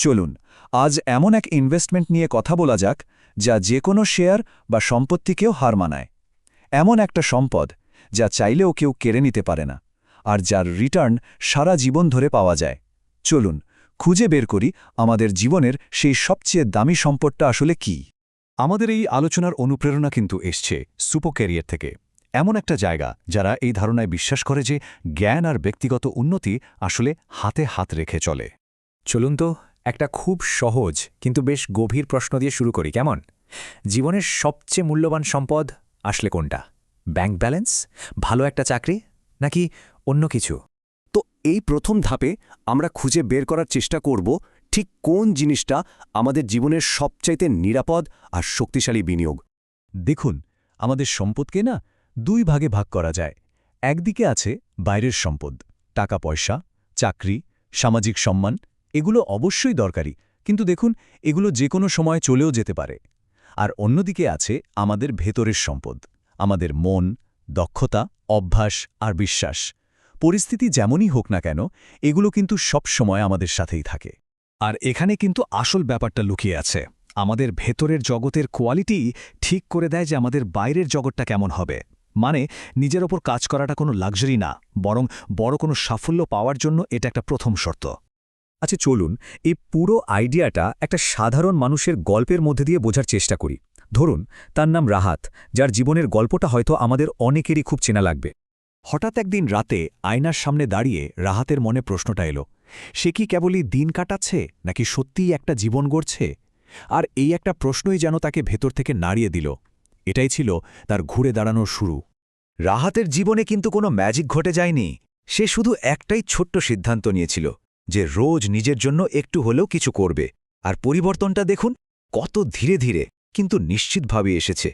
চলুন আজ এমন এক ইনভেস্টমেন্ট নিয়ে কথা বলা যাক যা যে কোনো শেয়ার বা সম্পত্তিকেও হার মানায়। এমন একটা সম্পদ যা চাইলেও কেউ কেড়ে নিতে পারে না, আর যার রিটার্ন সারা জীবন ধরে পাওয়া যায়। চলুন খুঁজে বের করি আমাদের জীবনের সেই সবচেয়ে দামি সম্পদটা আসলে কী। আমাদের এই আলোচনার অনুপ্রেরণা কিন্তু এসছে সুপো ক্যারিয়ার থেকে, এমন একটা জায়গা যারা এই ধারণায় বিশ্বাস করে যে জ্ঞান আর ব্যক্তিগত উন্নতি আসলে হাতে হাত রেখে চলে। চলুন তো একটা খুব সহজ কিন্তু বেশ গভীর প্রশ্ন দিয়ে শুরু করি, কেমন? জীবনের সবচেয়ে মূল্যবান সম্পদ আসলে কোনটা? ব্যাংক ব্যালেন্স, ভালো একটা চাকরি, নাকি অন্য কিছু? তো এই প্রথম ধাপে আমরা খুঁজে বের করার চেষ্টা করব ঠিক কোন জিনিসটা আমাদের জীবনের সবচাইতে নিরাপদ আর শক্তিশালী বিনিয়োগ। দেখুন, আমাদের সম্পদকে না দুই ভাগে ভাগ করা যায়। একদিকে আছে বাইরের সম্পদ, টাকা পয়সা, চাকরি, সামাজিক সম্মান। এগুলো অবশ্যই দরকারি, কিন্তু দেখুন এগুলো যে কোনো সময় চলেও যেতে পারে। আর অন্যদিকে আছে আমাদের ভেতরের সম্পদ, আমাদের মন, দক্ষতা, অভ্যাস আর বিশ্বাস। পরিস্থিতি যেমনই হোক না কেন, এগুলো কিন্তু সব সময় আমাদের সাথেই থাকে। আর এখানে কিন্তু আসল ব্যাপারটা লুকিয়ে আছে। আমাদের ভেতরের জগতের কোয়ালিটি ঠিক করে দেয় যে আমাদের বাইরের জগৎটা কেমন হবে। মানে নিজের ওপর কাজ করাটা কোনো লাক্সারি না, বরং বড় কোনো সাফল্য পাওয়ার জন্য এটা একটা প্রথম শর্ত। আচ্ছা চলুন এই পুরো আইডিয়াটা একটা সাধারণ মানুষের গল্পের মধ্যে দিয়ে বোঝার চেষ্টা করি। ধরুন তার নাম রাহাত, যার জীবনের গল্পটা হয়তো আমাদের অনেকেরই খুব চেনা লাগবে। হঠাৎ একদিন রাতে আয়নার সামনে দাঁড়িয়ে রাহাতের মনে প্রশ্নটা এলো, সে কি কেবলই দিন কাটাচ্ছে নাকি সত্যিই একটা জীবন গড়ছে? আর এই একটা প্রশ্নই যেন তাকে ভেতর থেকে নাড়িয়ে দিল। এটাই ছিল তার ঘুরে দাঁড়ানোর শুরু। রাহাতের জীবনে কিন্তু কোনো ম্যাজিক ঘটে যায়নি। সে শুধু একটাই ছোট্ট সিদ্ধান্ত নিয়েছিল যে রোজ নিজের জন্য একটু হলেও কিছু করবে। আর পরিবর্তনটা দেখুন কত ধীরে ধীরে কিন্তু নিশ্চিতভাবে এসেছে।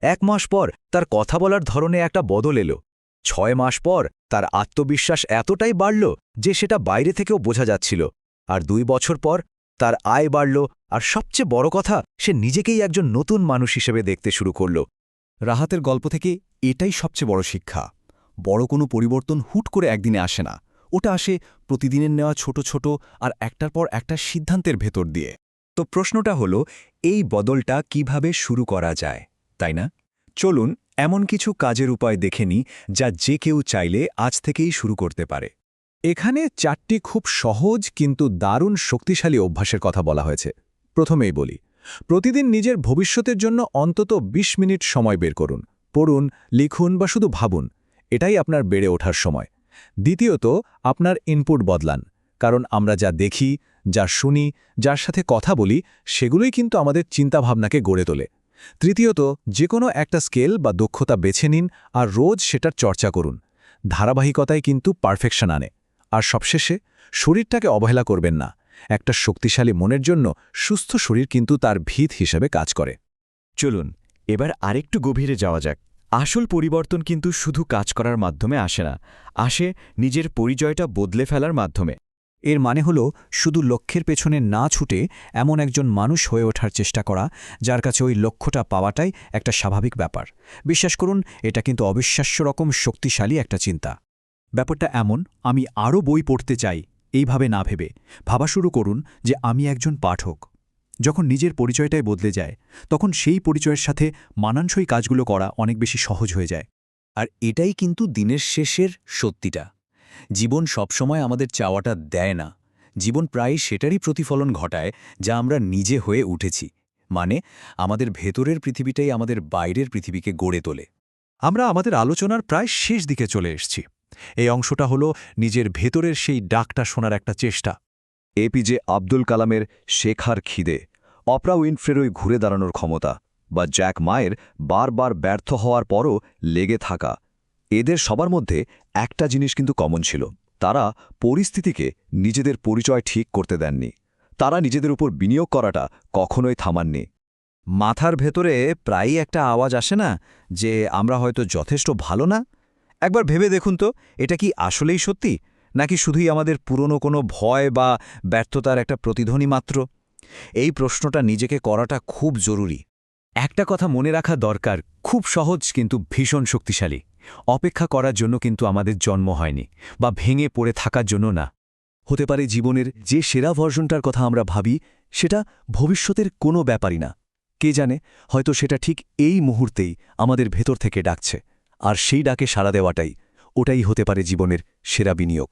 1 মাস পর তার কথা বলার ধরনে একটা বদল এলো। 6 মাস পর তার আত্মবিশ্বাস এতটাই বাড়ল যে সেটা বাইরে থেকেও বোঝা যাচ্ছিল। আর 2 বছর পর তার আয় বাড়ল, আর সবচেয়ে বড় কথা, সে নিজেকেই একজন নতুন মানুষ হিসেবে দেখতে শুরু করল। রাহাতের গল্প থেকে এটাই সবচেয়ে বড় শিক্ষা। বড় কোনো পরিবর্তন হুট করে একদিনে আসে না, ওটা আসে প্রতিদিনের নেওয়া ছোট ছোট আর একটার পর একটা সিদ্ধান্তের ভেতর দিয়ে। তো প্রশ্নটা হলো, এই বদলটা কিভাবে শুরু করা যায়, তাই না? চলুন এমন কিছু কাজের উপায় দেখে নিই যা যে কেউ চাইলে আজ থেকেই শুরু করতে পারে। এখানে 4টি খুব সহজ কিন্তু দারুণ শক্তিশালী অভ্যাসের কথা বলা হয়েছে। প্রথমেই বলি, প্রতিদিন নিজের ভবিষ্যতের জন্য অন্তত 20 মিনিট সময় বের করুন। পড়ুন, লিখুন বা শুধু ভাবুন। এটাই আপনার বেড়ে ওঠার সময়। দ্বিতীয়ত, আপনার ইনপুট বদলান, কারণ আমরা যা দেখি, যা শুনি, যার সাথে কথা বলি, সেগুলোই কিন্তু আমাদের চিন্তাভাবনাকে গড়ে তোলে। তৃতীয়ত, যে কোনো একটা স্কেল বা দক্ষতা বেছে নিন আর রোজ সেটার চর্চা করুন। ধারাবাহিকতায় কিন্তু পারফেকশন আনে। আর সবশেষে, শরীরটাকে অবহেলা করবেন না। একটা শক্তিশালী মনের জন্য সুস্থ শরীর কিন্তু তার ভিত হিসেবে কাজ করে। চলুন এবার আরেকটু গভীরে যাওয়া যাক। আসল পরিবর্তন কিন্তু শুধু কাজ করার মাধ্যমে আসে না, আসে নিজের পরিচয়টা বদলে ফেলার মাধ্যমে। এর মানে হলো শুধু লক্ষ্যের পেছনে না ছুটে এমন একজন মানুষ হয়ে ওঠার চেষ্টা করা যার কাছে ওই লক্ষ্যটা পাওয়াটাই একটা স্বাভাবিক ব্যাপার। বিশ্বাস করুন, এটা কিন্তু অবিশ্বাস্য রকম শক্তিশালী একটা চিন্তা। ব্যাপারটা এমন, আমি আরও বই পড়তে চাই এইভাবে না ভেবে ভাবা শুরু করুন যে আমি একজন পাঠক। যখন নিজের পরিচয়টাই বদলে যায়, তখন সেই পরিচয়ের সাথে মানানসই কাজগুলো করা অনেক বেশি সহজ হয়ে যায়। আর এটাই কিন্তু দিনের শেষের সত্যিটা। জীবন সবসময় আমাদের চাওয়াটা দেয় না, জীবন প্রায় সেটারই প্রতিফলন ঘটায় যা আমরা নিজে হয়ে উঠেছি। মানে আমাদের ভেতরের পৃথিবীটাই আমাদের বাইরের পৃথিবীকে গড়ে তোলে। আমরা আমাদের আলোচনার প্রায় শেষ দিকে চলে এসেছি। এই অংশটা হলো নিজের ভেতরের সেই ডাকটা শোনার একটা চেষ্টা। এপিজে আব্দুল কালামের শেখার খিদে, অপ্রা উইনফ্রের ঘুরে দাঁড়ানোর ক্ষমতা, বা জ্যাক মায়ের বারবার ব্যর্থ হওয়ার পরও লেগে থাকা। এদের সবার মধ্যে একটা জিনিস কিন্তু কমন ছিল, তারা পরিস্থিতিকে নিজেদের পরিচয় ঠিক করতে দেননি। তারা নিজেদের উপর বিনিয়োগ করাটা কখনোই থামাননি। মাথার ভেতরে প্রায়ই একটা আওয়াজ আসে না যে আমরা হয়তো যথেষ্ট ভালো না? একবার ভেবে দেখুন তো, এটা কি আসলেই সত্যি, নাকি শুধুই আমাদের পুরনো কোনো ভয় বা ব্যর্থতার একটা প্রতিধ্বনি মাত্র? এই প্রশ্নটা নিজেকে করাটা খুব জরুরি। একটা কথা মনে রাখা দরকার, খুব সহজ কিন্তু ভীষণ শক্তিশালী। অপেক্ষা করার জন্য কিন্তু আমাদের জন্ম হয়নি, বা ভেঙে পড়ে থাকার জন্য না। হতে পারে জীবনের যে সেরা ভার্সনটার কথা আমরা ভাবি সেটা ভবিষ্যতের কোনো ব্যাপারই না। কে জানে, হয়তো সেটা ঠিক এই মুহূর্তেই আমাদের ভেতর থেকে ডাকছে, আর সেই ডাকে সাড়া দেওয়াটাই ওটাই হতে পারে জীবনের সেরা বিনিয়োগ।